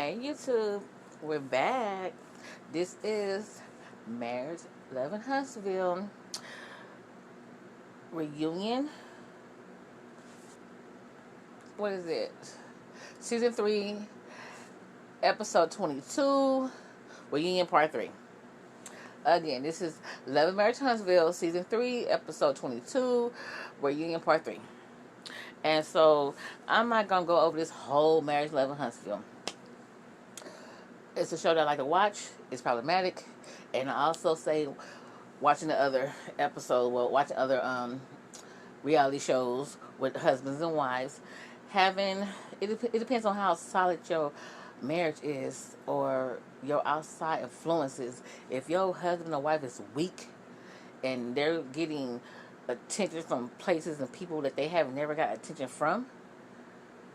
Hey YouTube, we're back. This is Marriage Huntsville reunion. What is it? Season 3, episode 22, reunion part 3. Again, this is Marriage Huntsville, season 3, episode 22, reunion part 3. And so I'm not gonna go over this whole Marriage Huntsville. It's a show that I like to watch. It's problematic, and I also say watching the other watching other reality shows with husbands and wives, it depends on how solid your marriage is or your outside influences. If your husband or wife is weak and they're getting attention from places and people that they have never got attention from,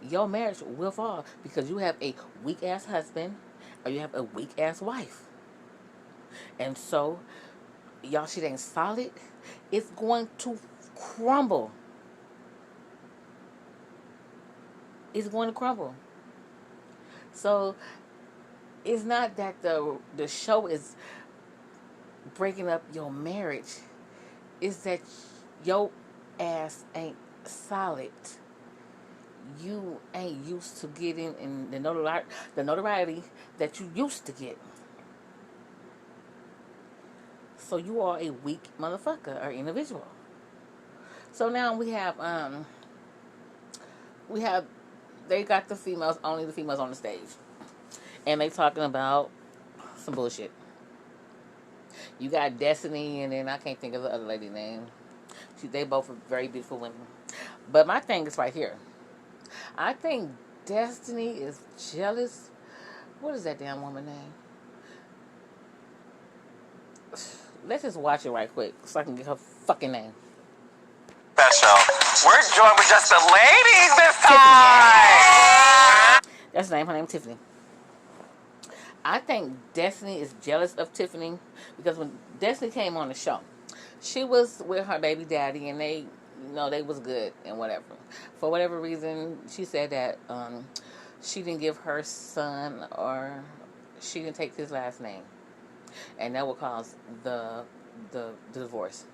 your marriage will fall because you have a weak ass husband or you have a weak ass wife. And so y'all shit ain't solid. It's going to crumble. It's going to crumble. So it's not that the show is breaking up your marriage. It's that your ass ain't solid. You ain't used to getting in the notoriety that you used to get. So you are a weak motherfucker or individual. So now we have they got only the females on the stage. And they talking about some bullshit. You got Destiny, and then I can't think of the other lady's name. They both are very beautiful women. But my thing is right here. I think Destiny is jealous. What is that damn woman's name? Let's just watch it right quick so I can get her fucking name. Special. We're joined with just the ladies this time. That's the name. Her name is Tiffany. I think Destiny is jealous of Tiffany because when Destiny came on the show, she was with her baby daddy and they was good and whatever. For whatever reason, she said that she didn't give her son or she didn't take his last name. And that would cause the divorce.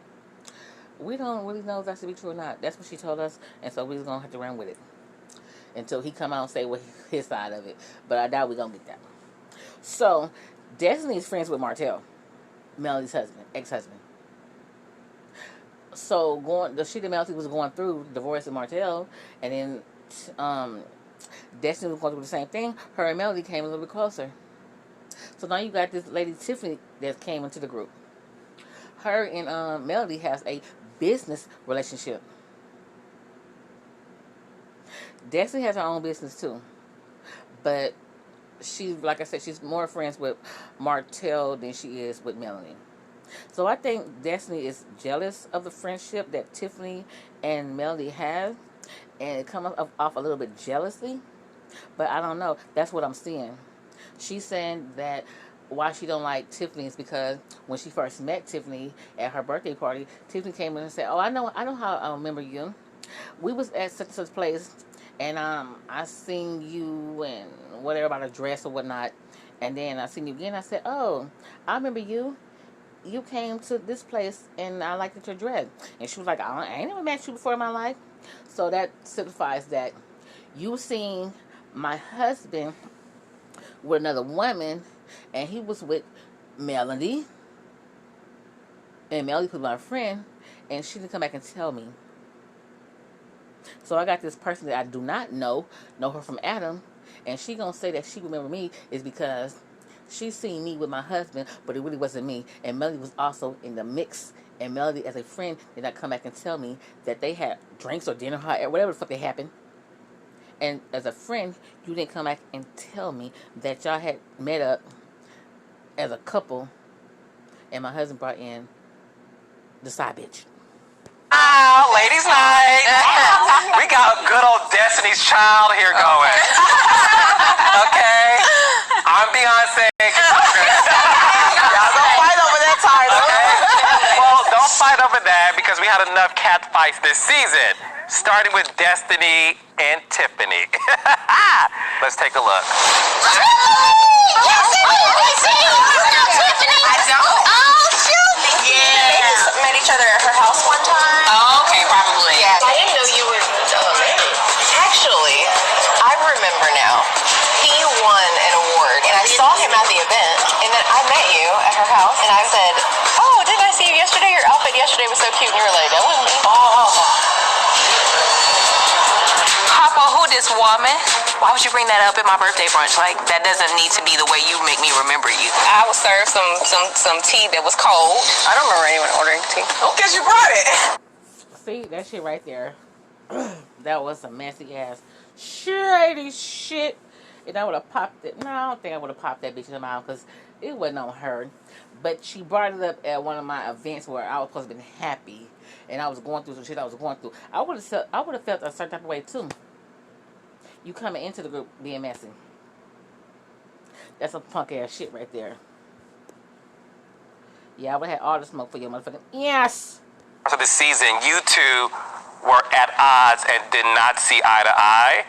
We don't really know if that's to be true or not. That's what she told us, and so we're going to have to run with it until he come out and say his side of it. But I doubt we're going to get that. So, Destiny is friends with Martell, Melody's husband, ex-husband. So, she and Melody was going through divorce with Martell, and then Destiny was going through the same thing. Her and Melody came a little bit closer. So now you got this lady Tiffany that came into the group. Her and Melody has a business relationship. Destiny has her own business too, but like I said, she's more friends with Martell than she is with Melody. So I think Destiny is jealous of the friendship that Tiffany and Melody have, and it comes off a little bit jealously. But I don't know. That's what I'm seeing. She's saying that why she don't like Tiffany is because when she first met Tiffany at her birthday party, Tiffany came in and said, "Oh, I know how I remember you. We was at such and such place, and I seen you and whatever about a dress or whatnot, and then I seen you again. I said, oh, I remember you. You came to this place, and I liked your dress." And she was like, I ain't never met you before in my life. So that signifies that you seen my husband with another woman, and he was with Melody, and Melody was my friend, and she didn't come back and tell me. So I got this person that I do not know her from Adam, and she gonna say that she remember me is because she seen me with my husband, but it really wasn't me, and Melody was also in the mix, and Melody as a friend did not come back and tell me that they had drinks or dinner, whatever the fuck they happened. And as a friend, you didn't come back and tell me that y'all had met up as a couple, and my husband brought in the side bitch. Ladies' night. We got good old Destiny's Child here going. Okay. I'm Beyonce. Y'all don't fight over that title. Okay. Well, don't fight over that because we had enough cat fights this season. Starting with Destiny and Tiffany. Let's take a look. I met you at her house, and I said, "Oh, didn't I see you yesterday? Your outfit yesterday was so cute." And you were like, "That wasn't me." Oh. Papa, who this woman? Why would you bring that up at my birthday brunch? Like, that doesn't need to be the way you make me remember you. I was served some tea that was cold. I don't remember anyone ordering tea. Oh, because you brought it. See, that shit right there. That was some messy ass shady shit. And I would have popped it. No, I don't think I would have popped that bitch in the mouth because it wasn't on her. But she brought it up at one of my events where I was supposed to be happy. And I was going through some shit I was going through. I would have felt a certain type of way too. You coming into the group being messy. That's some punk ass shit right there. Yeah, I would have had all the smoke for your motherfucking yes. So this season, you two were at odds and did not see eye to eye.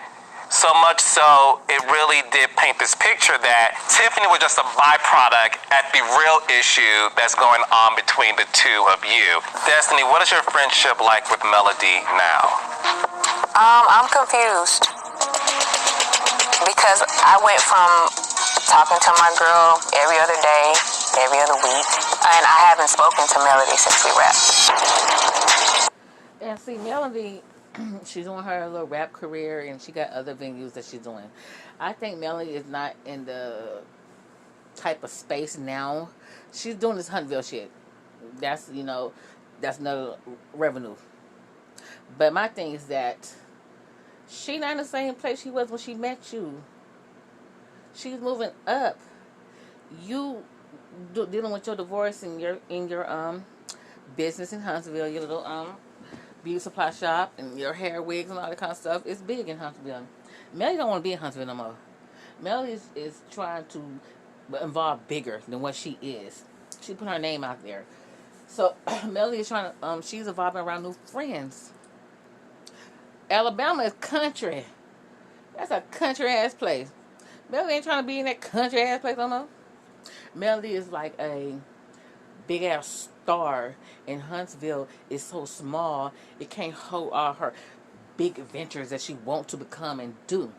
So much so, it really did paint this picture that Tiffany was just a byproduct at the real issue that's going on between the two of you. Destiny, what is your friendship like with Melody now? I'm confused. Because I went from talking to my girl every other day, every other week, and I haven't spoken to Melody since we rapped. And see, Melody, she's on her little rap career, and she got other venues that she's doing. I think Melody is not in the type of space now. She's doing this Huntsville shit. That's, that's another revenue. But my thing is that she not in the same place she was when she met you. She's moving up. You dealing with your divorce and your business in Huntsville, your little beauty supply shop and your hair wigs and all that kind of stuff. It's big in Huntsville. Melody don't want to be in Huntsville no more. Melody is trying to involve bigger than what she is. She put her name out there. So Melody is trying to she's evolving around new friends. Alabama is country. That's a country ass place. Melody ain't trying to be in that country ass place no more. Melody is like a big ass star, and Huntsville is so small it can't hold all her big adventures that she wants to become and do.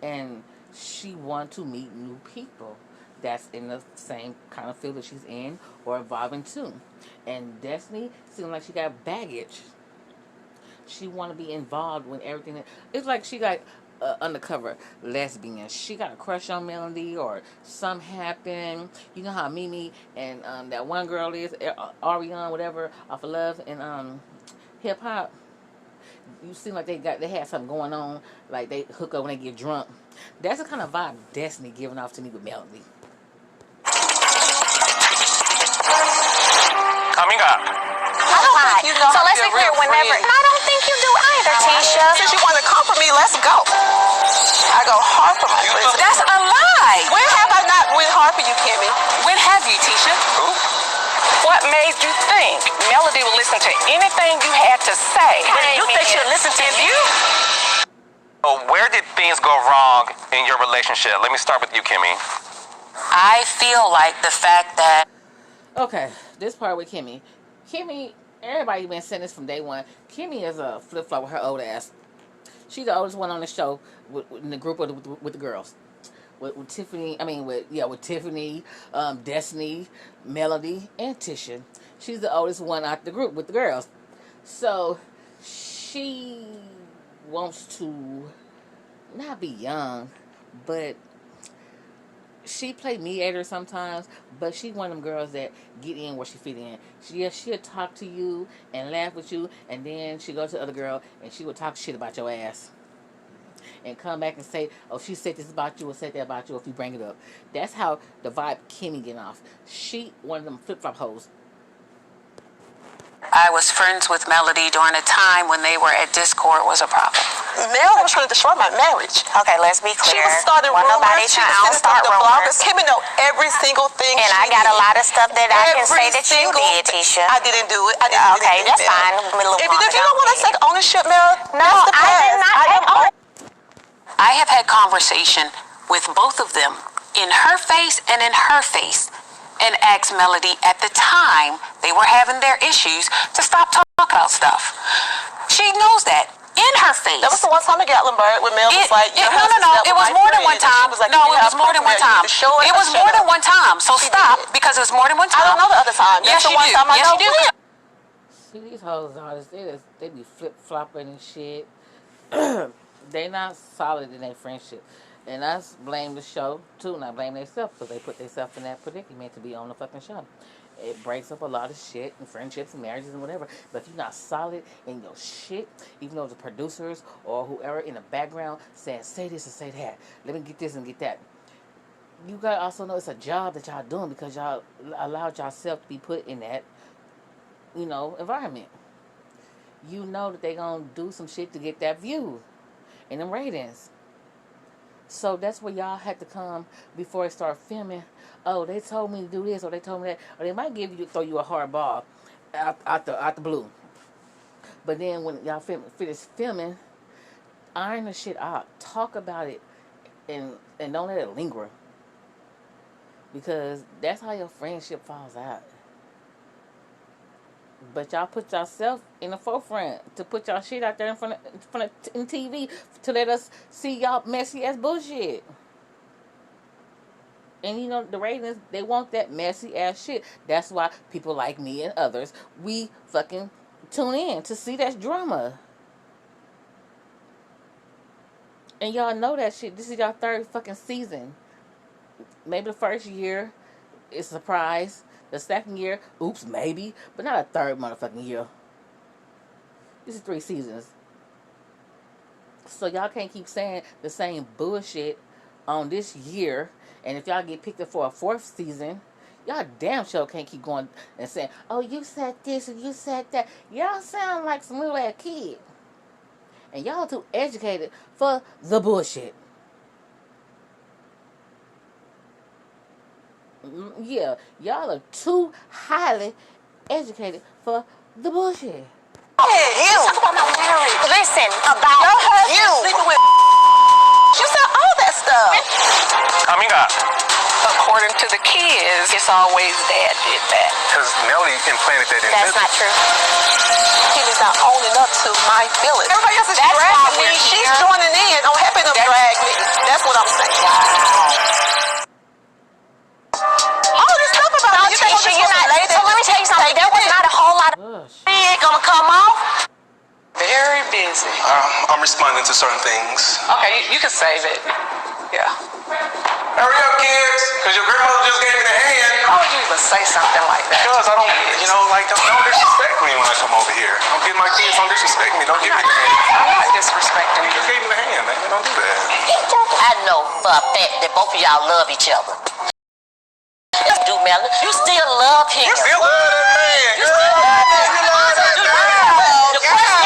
And she wants to meet new people that's in the same kind of field that she's in or evolving too. And Destiny seems like she got baggage. She want to be involved with everything. It's like she got undercover lesbian. She got a crush on Melody, or something happened. You know how Mimi and that one girl is, Ariane, whatever, off of Love and hip hop. You seem like they had something going on, like they hook up when they get drunk. That's the kind of vibe Destiny giving off to me with Melody. Amiga. I don't think you know. So let's be clear, whenever. I don't think you do either, Tisha. Since you want to comfort me, let's go. I go hard for my friends. That's a lie. When have I not went hard for you, Kimmi? When have you, Tisha? Who? What made you think Melody would listen to anything you had to say? You think she'll listen to you? So where did things go wrong in your relationship? Let me start with you, Kimmi. I feel like the fact that... Okay, this part with Kimmi. Kimmi, everybody been saying this from day one. Kimmi is a flip-flop with her old ass. She's the oldest one on the show in the group with the girls. With Tiffany, with Tiffany, Destiny, Melody, and Tisha. She's the oldest one out the group with the girls. So, she wants to not be young, but she play mediator sometimes, but she one of them girls that get in where she fit in. She'll talk to you and laugh with you, and then she go to the other girl and she will talk shit about your ass. And come back and say, oh, she said this about you or said that about you if you bring it up. That's how the vibe Kimmi get off. She one of them flip-flop hoes. I was friends with Melody during a time when they were at Discord was a problem. Mel was trying to destroy my marriage. Okay, let's be clear. She was starting rumors. She was start rumors. Kimmi know every single thing. And I got a lot of stuff that I can say that you did, Tisha. I didn't do it. Okay, that's fine. If you don't want to take ownership, Mel, no, I did not. I have had conversation with both of them in her face and in her face, and asked Melody at the time they were having their issues to stop talking about stuff. She knows that in her face. That was the one time at Gatlinburg when Mel was like, no. It was more than one time. like No, you it have was more than one proof there. time. You can show it. It or was shut more up. than one time. So She stop, did. because it was more than one I time. don't know the other time. Yes, That's the you one do. time I Yes, know you do. when. See, these hoes artists, they be flip flopping and shit. They not solid in their friendship. And I blame the show too, and I blame themselves because they put themselves in that predicament to be on the fucking show. It breaks up a lot of shit in friendships and marriages and whatever. But if you're not solid in your shit, even though the producers or whoever in the background saying, say this and say that, let me get this and get that. You gotta also know it's a job that y'all doing because y'all allowed yourself to be put in that, environment. You know that they gonna do some shit to get that view and them ratings. So that's where y'all had to come before they start filming. Oh, they told me to do this, or they told me that, or they might throw you a hard ball out the blue. But then when y'all finish filming, iron the shit out, talk about it, and don't let it linger, because that's how your friendship falls out. But y'all put yourself in the forefront to put y'all shit out there in front of TV to let us see y'all messy ass bullshit. And the ratings, they want that messy ass shit. That's why people like me and others, we fucking tune in to see that drama. And y'all know that shit. This is y'all third fucking season. Maybe the first year is a surprise. The second year, oops, maybe. But not a third motherfucking year. This is 3 seasons. So y'all can't keep saying the same bullshit on this year. And if y'all get picked up for a 4th season, y'all damn sure can't keep going and saying, oh, you said this and you said that. Y'all sound like some little ass kid. And y'all too educated for the bullshit. Yeah, y'all are too highly educated for the bullshit. You. Talk about my marriage. Listen, about your husband you. sleeping with. You said all that stuff. Amiga, According to the kids, it's always dad did that. because Melly implanted that in That's them. not true. Kimmy's not owning up to my feelings. Everybody else is That's why dragging me. we're She's here. joining in. I'm helping them drag me. That's what I'm saying. All this stuff about you think I'm just you're not. related? So let me tell you something. There was not a whole lot of Ugh. ain't gonna come off. Very busy. I'm responding to certain things. Okay, you can save it. Yeah. Hurry up, kids, because your grandmother just gave me the hand. How would you even say something like that? Because I don't, don't disrespect me when I come over here. Don't get my kids, don't disrespect me. Don't give me the hand. I'm not disrespecting You you. just gave me the hand, man. Don't do that. I know for a fact that both of y'all love each other. You do, Melanie. You still love him. You still love that man. You still love him. The question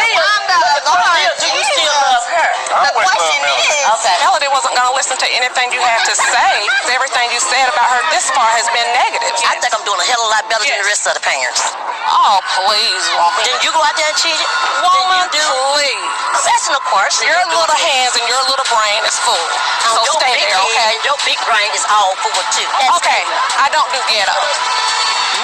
is, do you still love her? I always love Melly. Okay. Melody wasn't going to listen to anything you had to say. Everything you said about her this far has been negative. I think I'm doing a hell of a lot better than the rest of the parents. Oh, please, woman. Then you go out there and cheat it? Woman, Then you do? please. That's of course. Your little hands and your little brain is full. So your stay big there, head okay? and your big brain is all full too. That's Okay, I don't do ghetto.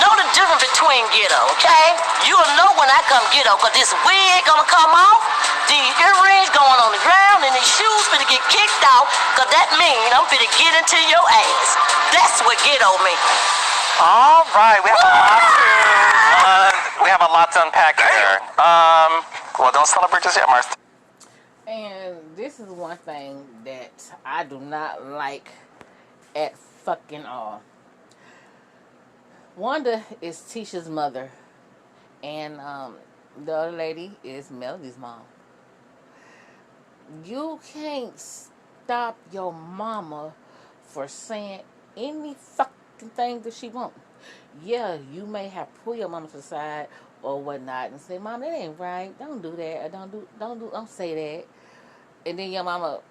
Know the difference between ghetto, okay? You'll know when I come ghetto, because this wig gonna come off, the earrings going on the ground, and these shoes finna get kicked out, because that mean I'm finna get into your ass. That's what ghetto means. All right, we have a lot to unpack here. Well, don't celebrate just yet, Martha. And this is one thing that I do not like at fucking all. Wanda is Tisha's mother, and the other lady is Melody's mom. You can't stop your mama for saying any fucking thing that she wants. Yeah, you may have pulled your mama to the side or whatnot and say, "Mom, that ain't right. Don't do that. Or don't say that." And then your mama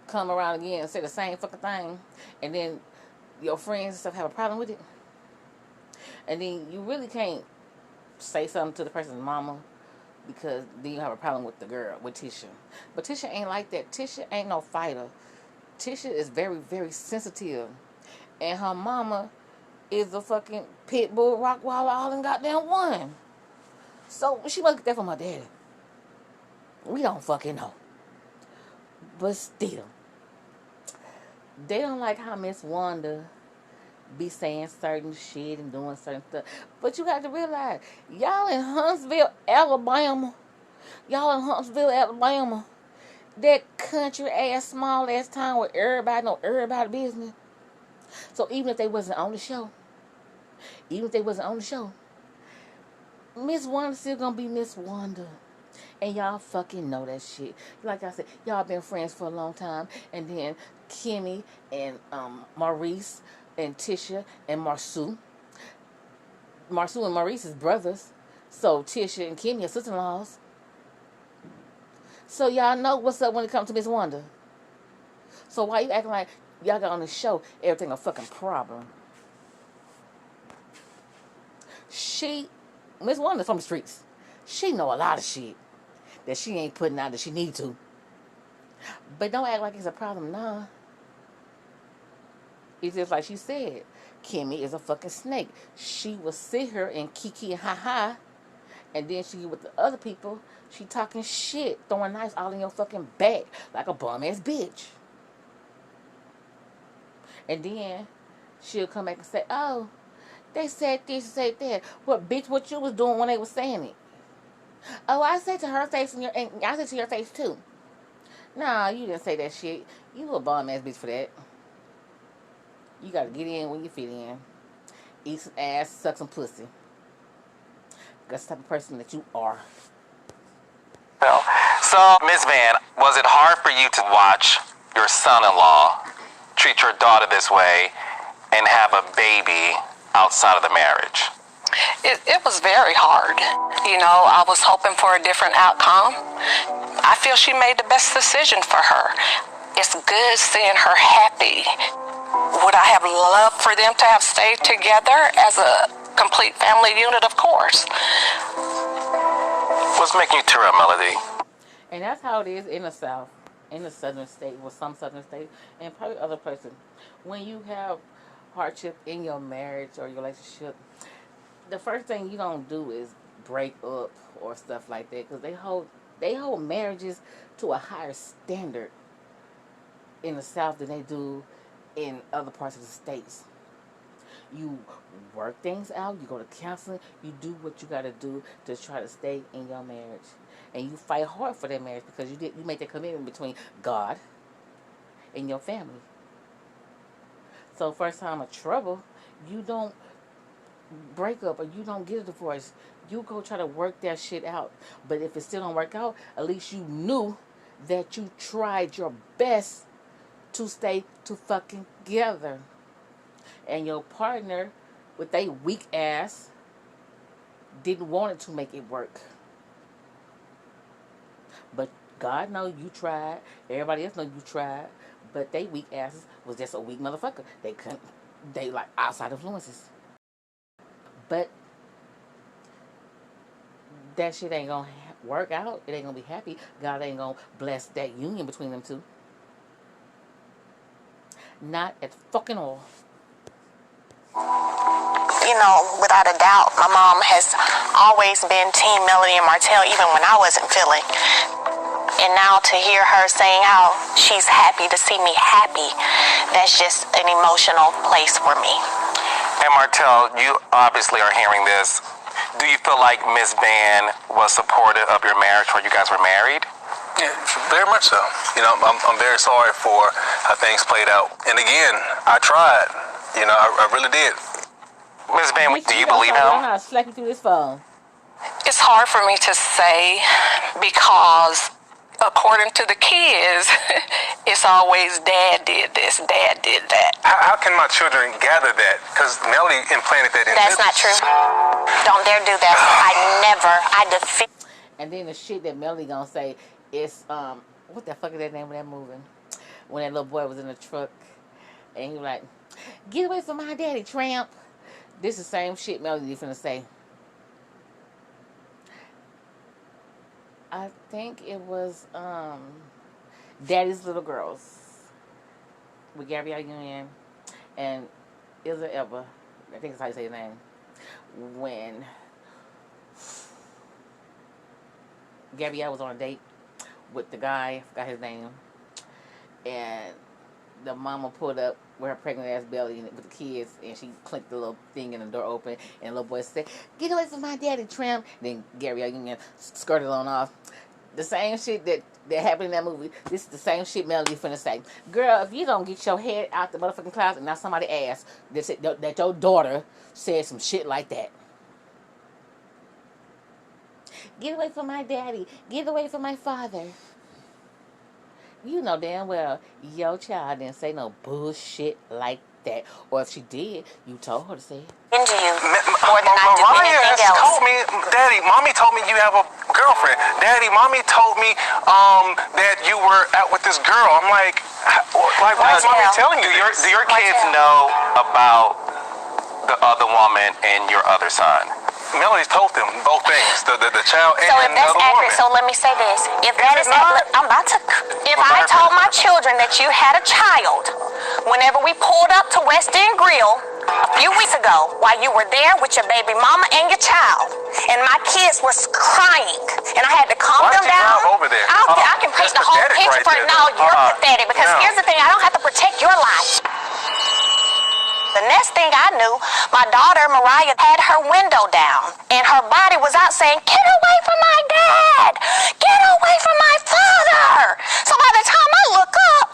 come around again and say the same fucking thing, and then your friends and stuff have a problem with it. And then you really can't say something to the person's mama, because then you have a problem with the girl, with Tisha. But Tisha ain't like that. Tisha ain't no fighter. Tisha is very, very sensitive. And her mama is a fucking pit bull Rottweiler all in goddamn one. So she must get that from her daddy. We don't fucking know. But still, They don't like how Miss Wanda be saying certain shit and doing certain stuff. But you got to realize, y'all in Huntsville, Alabama. Y'all in Huntsville, Alabama. That country ass, small ass town where everybody know everybody business. So even if they wasn't on the show, Miss Wanda still gonna be Miss Wanda. And y'all fucking know that shit. Like I said, y'all been friends for a long time. And then Kimmi and Maurice and Tisha and Marsu. Marsu and Maurice is brothers. So Tisha and Kimmi are sister-in-laws. So y'all know what's up when it comes to Miss Wanda. So why you acting like y'all got on the show everything a fucking problem? Miss Wanda's from the streets. She know a lot of shit that she ain't putting out that she need to. But don't act like it's a problem, nah. It's just like she said. Kimmi is a fucking snake. She will sit here and kiki and ha-ha, and then she with the other people, she talking shit, throwing knives all in your fucking back like a bum-ass bitch. And then she'll come back and say, oh, they said this, said that. What, bitch, what you was doing when they was saying it? Oh, I said to her face and I said to your face too. Nah, you didn't say that shit. You a bum ass bitch for that. You gotta get in when you fit in. Eat some ass, suck some pussy. That's the type of person that you are. So, Ms. Van, was it hard for you to watch your son-in-law treat your daughter this way and have a baby outside of the marriage? It was very hard. You know, I was hoping for a different outcome. I feel she made the best decision for her. It's good seeing her happy. Would I have loved for them to have stayed together as a complete family unit? Of course. What's making you tear up, Melody? And that's how it is in the South, in the southern state, with some southern states, and probably other places. When you have hardship in your marriage or your relationship, the first thing you don't do is break up or stuff like that, because they hold marriages to a higher standard in the South than they do in other parts of the states. You work things out, you go to counseling, you do what you got to do to try to stay in your marriage. And you fight hard for that marriage because you make that commitment between God and your family. So first time of trouble, you don't break up or you don't get a divorce. You go try to work that shit out. But if it still don't work out, at least you knew that you tried your best to stay to fucking together. And your partner, with they weak ass, didn't want it to make it work. But God knows you tried. Everybody else knows you tried. But they weak asses was just a weak motherfucker. They like outside influences. But that shit ain't gonna work out. It ain't gonna be happy. God ain't gonna bless that union between them two. Not at fucking all. You know, without a doubt, my mom has always been Team Melody and Martell, even when I wasn't feeling. And now to hear her saying how she's happy to see me happy, that's just an emotional place for me. And Martell, you obviously are hearing this. Do you feel like Ms. Van was supportive of your marriage when you guys were married? Yeah, very much so. You know, I'm very sorry for how things played out. And again, I tried. You know, I really did. Ms. Van, do you believe him? I know how to slap you through this phone. It's hard for me to say because according to the kids, it's always dad did this, dad did that. How can my children gather that? Because Melody implanted that in That's them. not true. Don't dare do that. I defeat. And then the shit that Melody gonna say is, what the fuck is that name of that movie? When that little boy was in the truck and he was like, get away from my daddy, tramp. This is the same shit Melody finna say. I think it was Daddy's Little Girls with Gabrielle Union and Ilza Eba. I think that's how you say his name. When Gabrielle was on a date with the guy, I forgot his name, and the mama pulled up with her pregnant ass belly with the kids, and she clicked the little thing and the door open, and the little boy said, "Get away from my daddy, Trim." Then Gary Union skirted on off. The same shit that happened in that movie. This is the same shit Melody finna say. Girl, if you don't get your head out the motherfucking closet, now somebody asked that your daughter said some shit like that. Get away from my daddy. Get away from my father. You know damn well your child didn't say no bullshit like that. Or if she did, you told her to say it. Into you more than I do Mariah anything has else. told me, Daddy, Mommy told me you have a girlfriend. Daddy, Mommy told me that you were out with this girl. I'm like why is Mommy telling you this? Do your kids know about the other woman and your other son? Melody's told them both things, the child and So if the that's other accurate, woman. so let me say this. If that is it not? accurate, I'm about to. If I told my children that you had a child, whenever we pulled up to West End Grill a few weeks ago, while you were there with your baby mama and your child, and my kids was crying, and I had to calm them down. Drive over there? I can paint That's the whole pathetic picture right for there. no, you're pathetic because No. here's the thing: I don't have to protect your life. The next thing I knew, my daughter Mariah had her window down and her body was out saying, "Get away from my dad! Get away from my father!" So by the time I look up,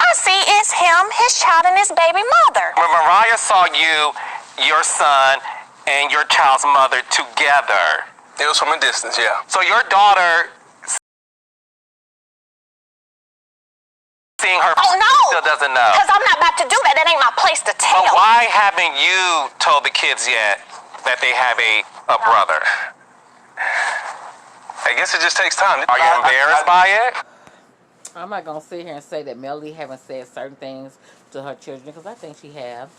I see it's him, his child, and his baby mother. When Mariah saw you, your son, and your child's mother together. It was from a distance, yeah. So your daughter seeing her Oh no! still doesn't know. Because I'm not about to do that. That ain't my place to tell. But why haven't you told the kids yet that they have a brother? I guess it just takes time. Are you embarrassed by it? I'm not gonna sit here and say that Melody haven't said certain things to her children because I think she have,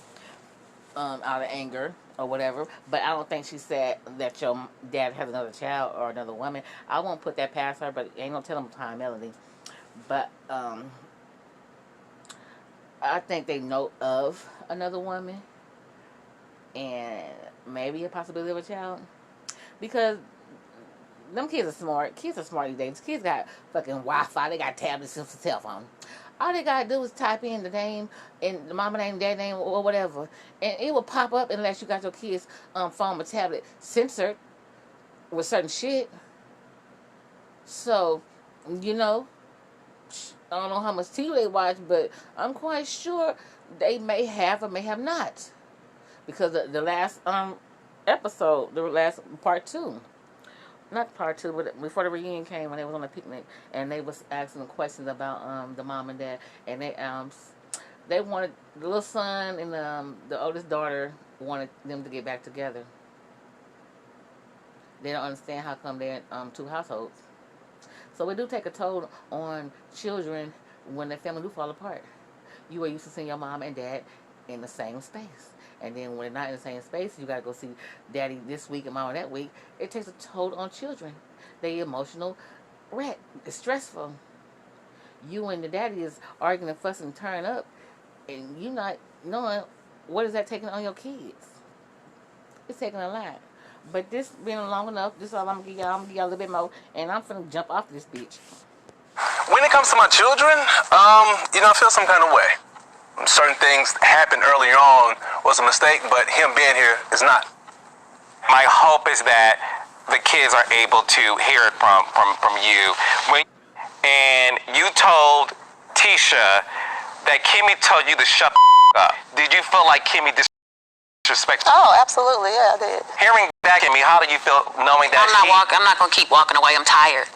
out of anger or whatever. But I don't think she said that your dad has another child or another woman. I won't put that past her, but ain't gonna tell them time, Melody. But I think they know of another woman and maybe a possibility of a child because them kids are smart. Kids are smart these days. Kids got fucking Wi-Fi. They got tablets and cell phone. All they gotta do is type in the name and the mama name, dad name, or whatever, and it will pop up unless you got your kid's phone or tablet censored with certain shit. So, you know, I don't know how much TV they watch, but I'm quite sure they may have or may have not, because the last episode, the last part 2. Not part 2, but before the reunion came, when they was on a picnic, and they was asking them questions about the mom and dad, and they wanted the little son and the oldest daughter wanted them to get back together. They don't understand how come they're in 2 households. So it do take a toll on children when their family do fall apart. You are used to seeing your mom and dad in the same space. And then when they're not in the same space, you got to go see daddy this week and mama that week. It takes a toll on children. They emotional wreck. It's stressful. You and the daddy is arguing and fussing and tearing up, and you not knowing what is that taking on your kids. It's taking a lot. But this been long enough. This is all I'm gonna give y'all. I'm gonna give y'all a little bit more, and I'm finna jump off this bitch. When it comes to my children, I feel some kind of way. Certain things happened earlier on was a mistake, but him being here is not. My hope is that the kids are able to hear it from you. And you told Tisha that Kimmi told you to shut the up. Did you feel like Kimmi disrespected? Oh, absolutely, yeah, I did. Hearing that, Kimmi, how do you feel knowing that I'm not gonna keep walking away. I'm tired.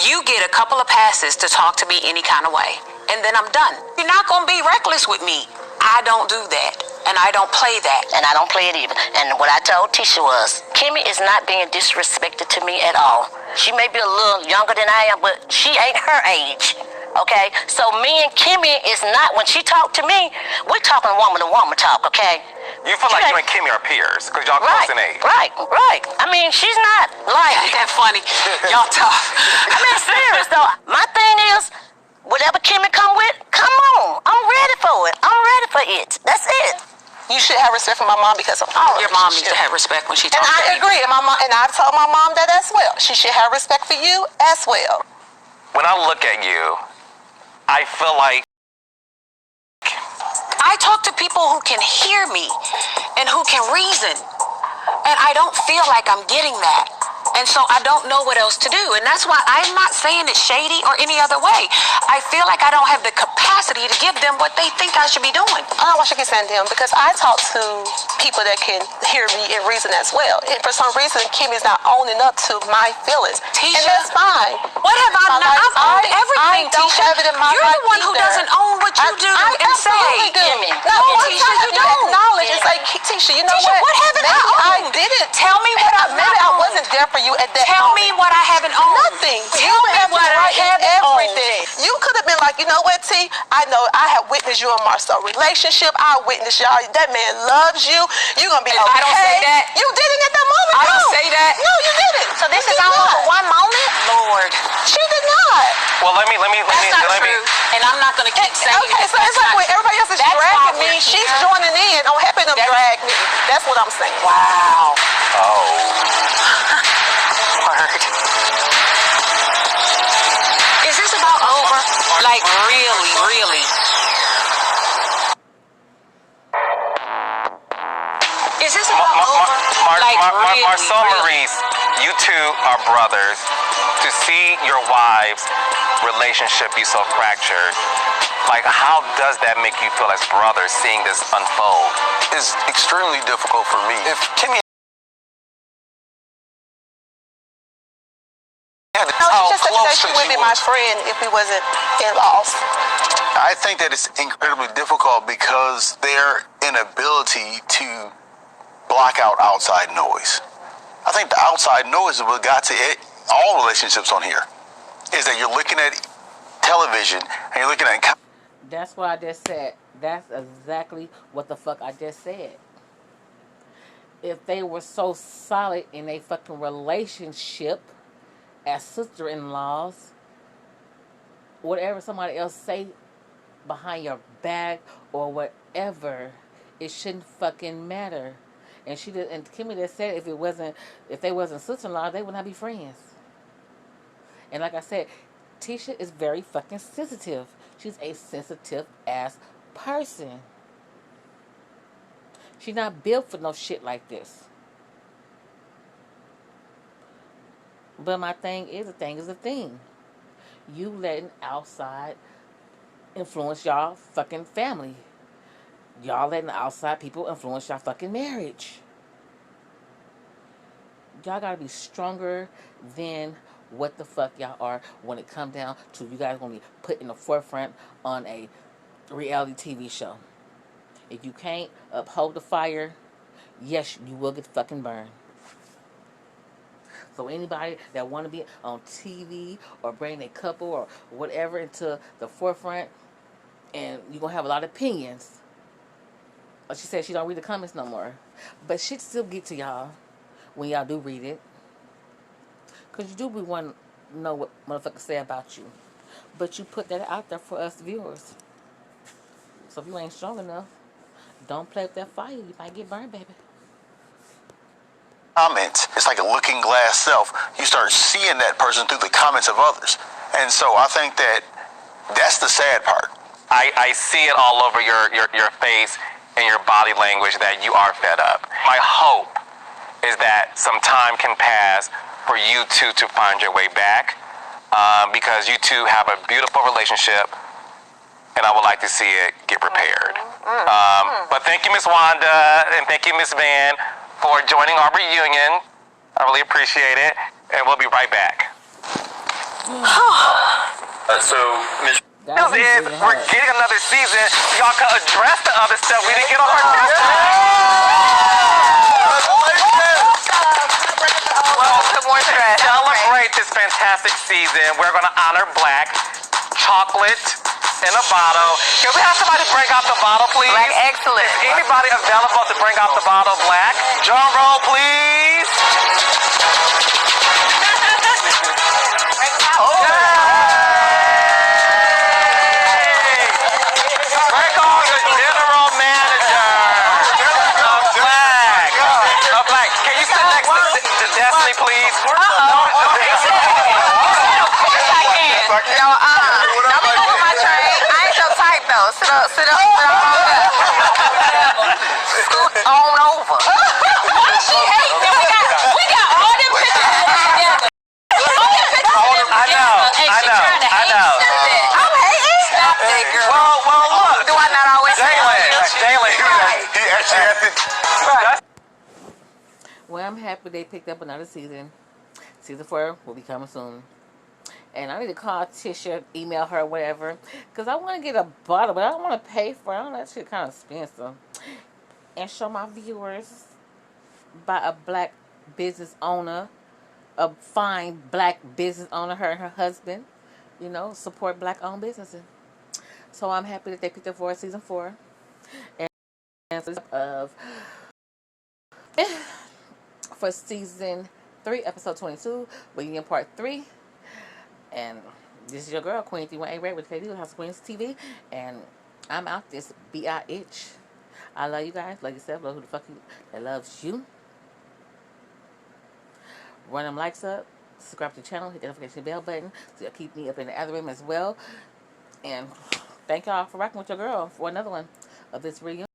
You get a couple of passes to talk to me any kind of way, and then I'm done. You're not gonna be reckless with me. I don't do that, and I don't play that. And I don't play it either. And what I told Tisha was, Kimmi is not being disrespected to me at all. She may be a little younger than I am, but she ain't her age. Okay? So me and Kimmi is not, when she talked to me, we're talking woman to woman talk, okay? You feel like you and Kimmi are peers because y'all close in age. Right. I mean, she's not like... Ain't that funny? Y'all tough. I mean, serious though. My thing is, whatever Kimmi come with, come on. I'm ready for it. I'm ready for it. That's it. You should have respect for my mom because of Your mom needs to have respect when she And talks to I you. agree, and I've told my mom that as well. She should have respect for you as well. When I look at you, I feel like people who can hear me and who can reason. And I don't feel like I'm getting that. And so I don't know what else to do. And that's why I'm not saying it's shady or any other way. I feel like I don't have the capacity to give them what they think I should be doing. I don't want you to send them because I talk to people that can hear me and reason as well. And for some reason, Kimmy's not owning up to my feelings. Tisha, and that's fine. What have I not? I've owned everything, I don't Tisha. have it in my You're life the one who either. doesn't own what you do I and say. absolutely do. No, I'm Tisha, trying you to don't. acknowledge. It's like, Tisha, you know Tisha, what haven't I Maybe I owned? didn't. Tell me what I've Maybe not I owned. wasn't there for you at that Tell moment. me what I haven't owned. Nothing. Tell You me have what the I right in haven't everything. owned. You could have been like, you know what, T? I know I have witnessed you and Marcel relationship. I witnessed y'all. That man loves you. You're gonna be okay. I don't say that. You didn't at that moment. I don't say that. No, you didn't. So this You is did all not. for one moment? Lord. She did not. Well, let me. That's not true. And I'm not going to keep saying Okay, that. so it's like when everybody else is That's why dragging we're me, she's here. joining in. I'm helping them drag me. That's what I'm saying. Wow. Oh. Word. Is this about over? Like, really? Is this about over? Like, really? Marcel Maurice, you two are brothers. To see your wives' relationship be so fractured, like, how does that make you feel as brothers seeing this unfold? It's extremely difficult for me. If Kimmi had to No, how she just said close that she that would be you my was. friend if we wasn't in-laws. I think that it's incredibly difficult because their inability to block out outside noise. I think the outside noise is what got to all relationships on here, is that you're looking at television and you're looking at... That's what I just said. That's exactly what the fuck I just said. If they were so solid in a fucking relationship as sister-in-laws, whatever somebody else say behind your back or whatever, it shouldn't fucking matter. And she did, and Kimmi just said if they wasn't sister-in-law, they would not be friends. And like I said, Tisha is very fucking sensitive. She's a sensitive ass person. She's not built for no shit like this. But my thing is, a thing is a thing. You letting outside influence y'all fucking family. Y'all letting outside people influence y'all fucking marriage. Y'all gotta be stronger than what the fuck y'all are when it come down to you guys gonna be put in the forefront on a reality TV show. If you can't uphold the fire, yes, you will get fucking burned. So anybody that want to be on TV or bring a couple or whatever into the forefront, and you're going to have a lot of opinions. She said she don't read the comments no more. But shit still get to y'all when y'all do read it. Because you do want to know what motherfuckers say about you. But you put that out there for us viewers. So if you ain't strong enough, don't play with that fire. You might get burned, baby. Comments, it's like a looking glass self. You start seeing that person through the comments of others. And so I think that's the sad part. I see it all over your face and your body language that you are fed up. My hope is that some time can pass for you two to find your way back, because you two have a beautiful relationship, and I would like to see it get repaired. But thank you, Miss Wanda, and thank you, Miss Van, for joining our reunion. I really appreciate it, and we'll be right back. So, Miss... That was it. We're getting another season. Y'all can address the other stuff we didn't get on our chest. Welcome, more stress. Celebrate this fantastic season. We're going to honor Black chocolate in a bottle. Can we have somebody bring out the bottle, please? Black excellent. Is anybody available to bring out the bottle, Black? Drum roll, please. Break on the general manager of Black. Black. Can you sit next to Destiny, please? Yes, I can. No, don't be moving my train. I ain't your type, though. Sit up, hold up. over. She hates me. We got all them pictures together. All them pictures together. I know. And she trying to hate something. I'm hating. Stop that, girl. Well, look. Do I not always say Jalen, he actually has to. Right. Well, I'm happy they picked up another season. Season 4 will be coming soon. And I need to call Tisha, email her, whatever. Because I want to get a bottle, but I don't want to pay for it. I don't know, that shit kind of expensive. And show my viewers by a black business owner, a fine black business owner, her and her husband. You know, support black-owned businesses. So I'm happy that they picked up for season 4. And of for season 3, episode 22, Reunion Part 3. And this is your girl, Queen 31A Ray with KD, House of Queens TV. And I'm out this B.I.H. I love you guys. Love yourself. Love who the fuck you that loves you. Run them likes up. Subscribe to the channel. Hit the notification bell button so you'll keep me up in the algorithm as well. And thank y'all for rocking with your girl for another one of this reunion.